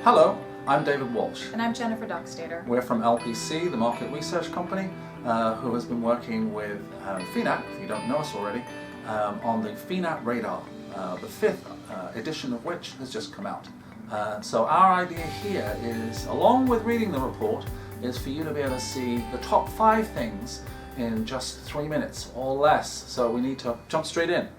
Hello, I'm David Walsh. And I'm Jennifer Dochstader. We're from LPC, the market research company, who has been working with FINAT, if you don't know us already, on the FINAT Radar, the fifth edition of which has just come out. So our idea here is, along with reading the report, is for you to be able to see the top 5 things in just 3 minutes or less. So we need to jump straight in.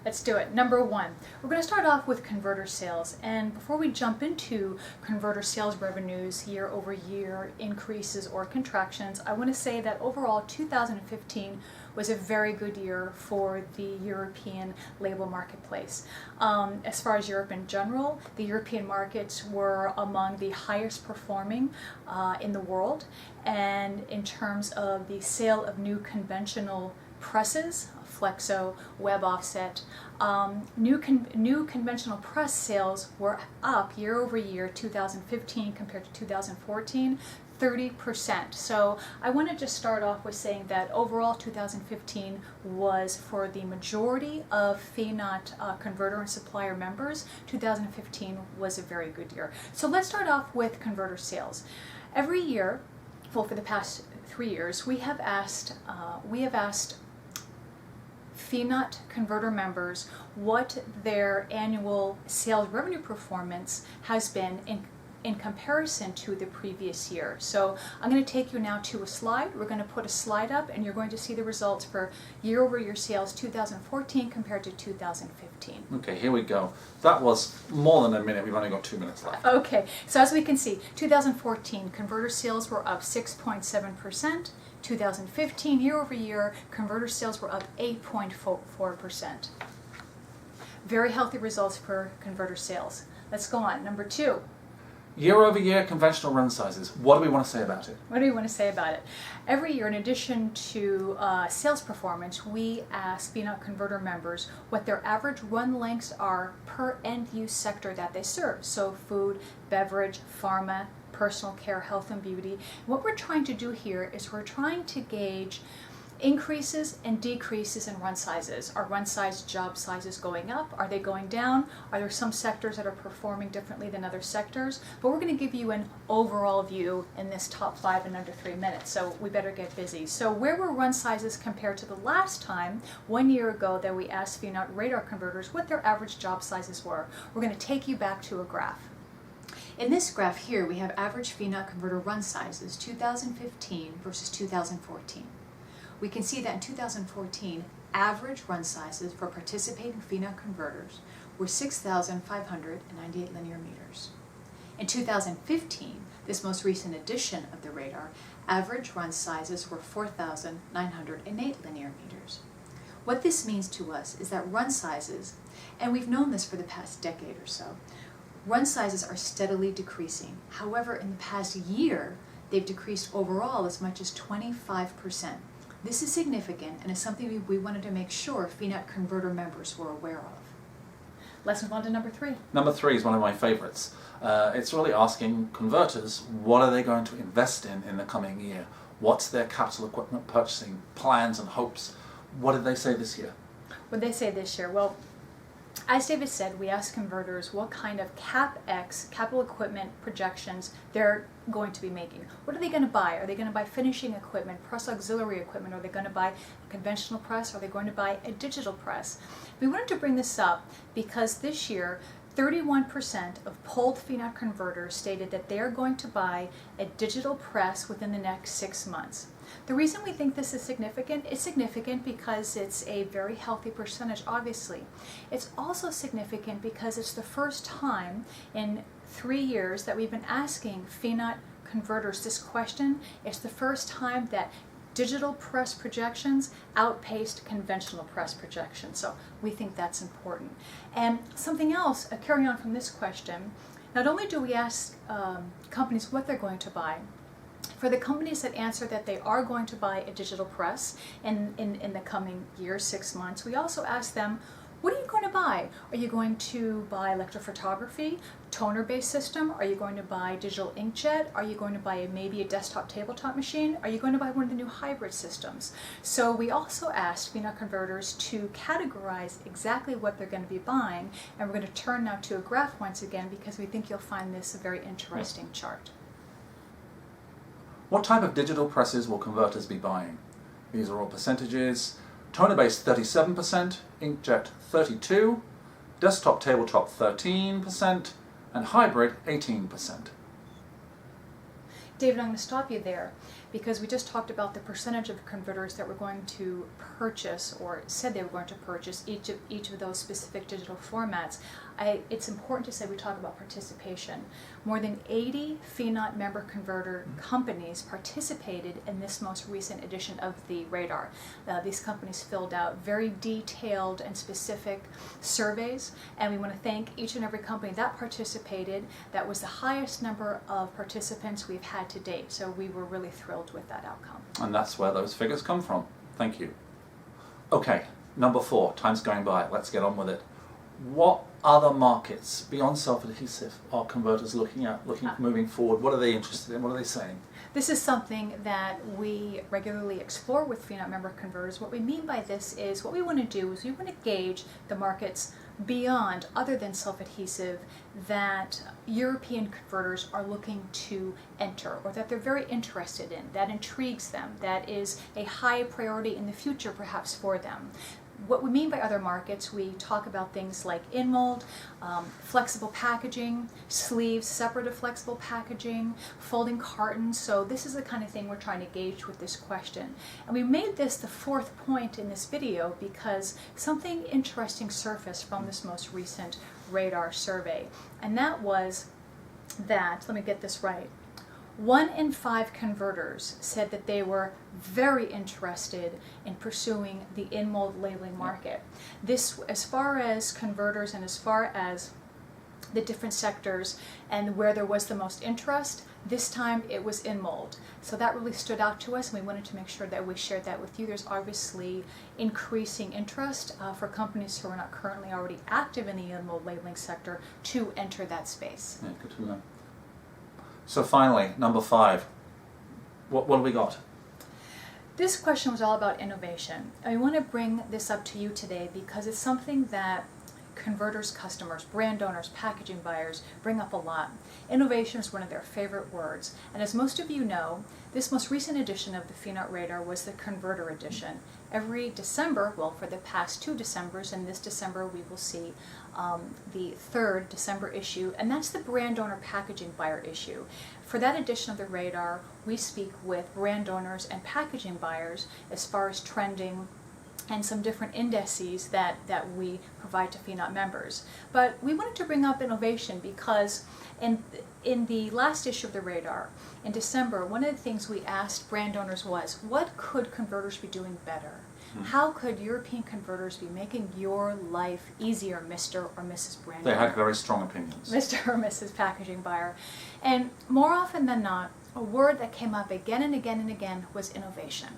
Let's do it. Number 1, we're going to start off with converter sales. And before we jump into converter sales revenues year over year increases or contractions, I want to say that overall 2015 was a very good year for the European label marketplace. As far as Europe in general, the European markets were among the highest performing in the world. And in terms of the sale of new conventional presses, Flexo, web offset, new conventional press sales were up year over year 2015 compared to 2014, 30%. So I want to just start off with saying that overall 2015 was, for the majority of FINAT converter and supplier members, 2015 was a very good year. So let's start off with converter sales. Every year, well, for the past 3 years, we have asked FINAT converter members what their annual sales revenue performance has been in comparison to the previous year. So I'm going to take you now to a slide. We're going to put a slide up and you're going to see the results for year over year sales 2014 compared to 2015. Okay, here we go. That was more than a minute. We've only got 2 minutes left. Okay, so as we can see, 2014 converter sales were up 6.7%. 2015, year over year, converter sales were up 8.4%. Very healthy results for converter sales. Let's go on. Number 2. Year over year conventional run sizes. What do we want to say about it? What do we want to say about it? Every year, in addition to sales performance, we ask FINAT converter members what their average run lengths are per end-use sector that they serve. So food, beverage, pharma, personal care, health and beauty. What we're trying to do here is we're trying to gauge increases and decreases in run sizes. Are run size job sizes going up? Are they going down? Are there some sectors that are performing differently than other sectors? But we're going to give you an overall view in this top 5 in under 3 minutes, so we better get busy. So where were run sizes compared to the last time, 1 year ago, that we asked FINAT radar converters what their average job sizes were? We're going to take you back to a graph. In this graph here, we have average FINAT converter run sizes 2015 versus 2014. We can see that in 2014, average run sizes for participating FINAT converters were 6,598 linear meters. In 2015, this most recent edition of the radar, average run sizes were 4,908 linear meters. What this means to us is that run sizes, and we've known this for the past decade or so, run sizes are steadily decreasing. However, in the past year, they've decreased overall as much as 25%. This is significant and is something we wanted to make sure FINAT converter members were aware of. Let's move on to number 3. Number 3 is one of my favorites. It's really asking converters, what are they going to invest in the coming year? What's their capital equipment purchasing plans and hopes? What did they say this year? What did they say this year? Well, as David said, we asked converters what kind of CapEx, capital equipment projections, they're going to be making. What are they going to buy? Are they going to buy finishing equipment, press auxiliary equipment? Are they going to buy a conventional press? Are they going to buy a digital press? We wanted to bring this up because this year, 31% of polled FINAT converters stated that they are going to buy a digital press within the next 6 months. The reason we think this is significant, it's significant because it's a very healthy percentage, obviously. It's also significant because it's the first time in 3 years that we've been asking FINAT converters this question. It's the first time that digital press projections outpaced conventional press projections. So we think that's important. And something else, carrying on from this question, not only do we ask companies what they're going to buy, for the companies that answer that they are going to buy a digital press in the coming year, 6 months, we also ask them, what are you going to buy? Are you going to buy electrophotography? toner-based system? Are you going to buy digital inkjet? Are you going to buy maybe a desktop tabletop machine? Are you going to buy one of the new hybrid systems? So we also asked FINAT converters to categorize exactly what they're going to be buying, and we're going to turn now to a graph once again because we think you'll find this a very interesting chart. What type of digital presses will converters be buying? These are all percentages. Toner-based 37%, inkjet 32%, desktop tabletop 13%, and hybrid 18%. David, I'm going to stop you there because we just talked about the percentage of converters that were going to purchase or said they were going to purchase each of those specific digital formats. It's important to say we talk about participation. More than 80 FINAT member converter companies participated in this most recent edition of the radar. These companies filled out very detailed and specific surveys, and we want to thank each and every company that participated. That was the highest number of participants we've had to date, so we were really thrilled with that outcome. And that's where those figures come from. Thank you. Okay, number 4, time's going by, let's get on with it. What other markets beyond self-adhesive are converters looking at, moving forward? What are they interested in? What are they saying? This is something that we regularly explore with FINAT member converters. What we mean by this is what we want to do is we want to gauge the markets beyond, other than self-adhesive, that European converters are looking to enter or that they're very interested in, that intrigues them, that is a high priority in the future perhaps for them. What we mean by other markets, we talk about things like in-mold, flexible packaging, sleeves separate of flexible packaging, folding cartons. So this is the kind of thing we're trying to gauge with this question. And we made this the 4th point in this video because something interesting surfaced from this most recent radar survey. And that was that, let me get this right, 1 in 5 converters said that they were very interested in pursuing the in-mold labeling market. This, as far as converters and as far as the different sectors and where there was the most interest, this time it was in-mold. So that really stood out to us, and we wanted to make sure that we shared that with you. There's obviously increasing interest for companies who are not currently already active in the in-mold labeling sector to enter that space. Yeah, good to know. So finally, number 5, what have we got? This question was all about innovation. I want to bring this up to you today because it's something that converters, customers, brand owners, packaging buyers bring up a lot. Innovation is one of their favorite words. And as most of you know, this most recent edition of the FINAT Radar was the Converter Edition. Every December, well, for the past 2 Decembers, and this December we will see the 3rd December issue, and that's the brand owner packaging buyer issue. For that edition of the Radar, we speak with brand owners and packaging buyers as far as trending and some different indices that we provide to FINAT members. But we wanted to bring up innovation because in the last issue of the Radar, in December, one of the things we asked brand owners was, what could converters be doing better? How could European converters be making your life easier, Mr. or Mrs. Brand owner? They had very strong opinions. Mr. or Mrs. Packaging Buyer. And more often than not, a word that came up again and again and again was innovation.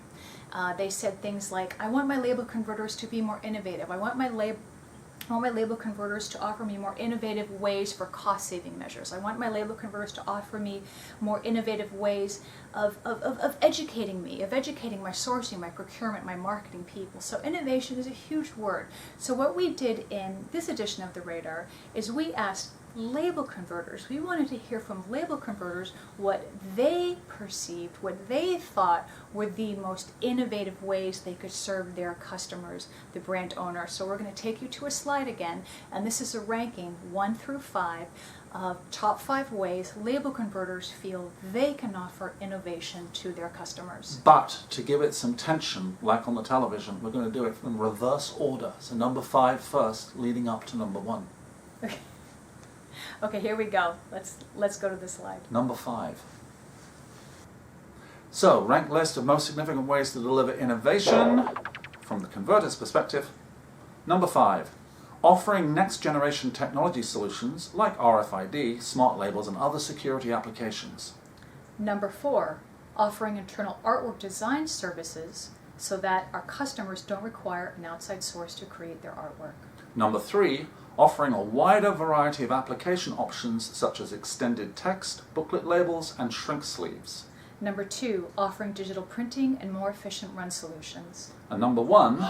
They said things like, I want my label converters to be more innovative. I want my label converters to offer me more innovative ways for cost-saving measures. I want my label converters to offer me more innovative ways of educating me, of educating my sourcing, my procurement, my marketing people. So innovation is a huge word. So what we did in this edition of the Radar is we asked label converters. We wanted to hear from label converters what they perceived, what they thought were the most innovative ways they could serve their customers, the brand owner. So we're going to take you to a slide again, and this is a ranking 1 through 5 of top 5 ways label converters feel they can offer innovation to their customers. But to give it some tension, like on the television, we're going to do it in reverse order. So number 5 first, leading up to number 1. Okay. Okay, here we go. Let's go to the slide. Number 5. So, ranked list of most significant ways to deliver innovation from the converter's perspective. Number 5. Offering next-generation technology solutions like RFID, smart labels, and other security applications. Number 4. Offering internal artwork design services so that our customers don't require an outside source to create their artwork. Number 3. offering a wider variety of application options such as extended text, booklet labels, and shrink sleeves. Number 2, offering digital printing and more efficient run solutions. And number 1,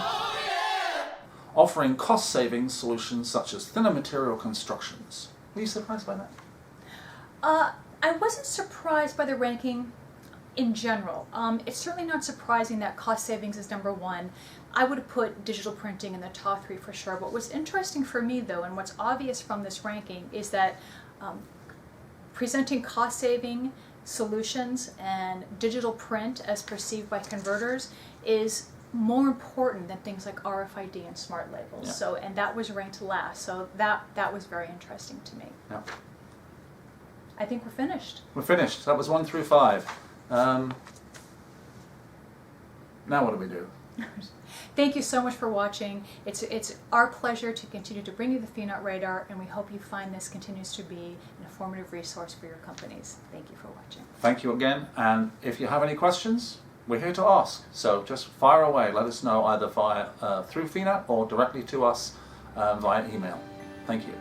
offering cost-saving solutions such as thinner material constructions. Were you surprised by that? I wasn't surprised by the ranking in general. It's certainly not surprising that cost savings is number 1. I would have put digital printing in the top 3 for sure. What was interesting for me though, and what's obvious from this ranking, is that presenting cost saving solutions and digital print as perceived by converters is more important than things like RFID and smart labels. Yeah. So, and that was ranked last. So that was very interesting to me. Yeah. I think we're finished. We're finished. That was 1 through 5. Now what do we do? Thank you so much for watching. It's our pleasure to continue to bring you the FINAT Radar, and we hope you find this continues to be an informative resource for your companies. Thank you for watching. Thank you again, and if you have any questions, we're here to ask. So just fire away. Let us know either via through FINAT or directly to us via email. Thank you.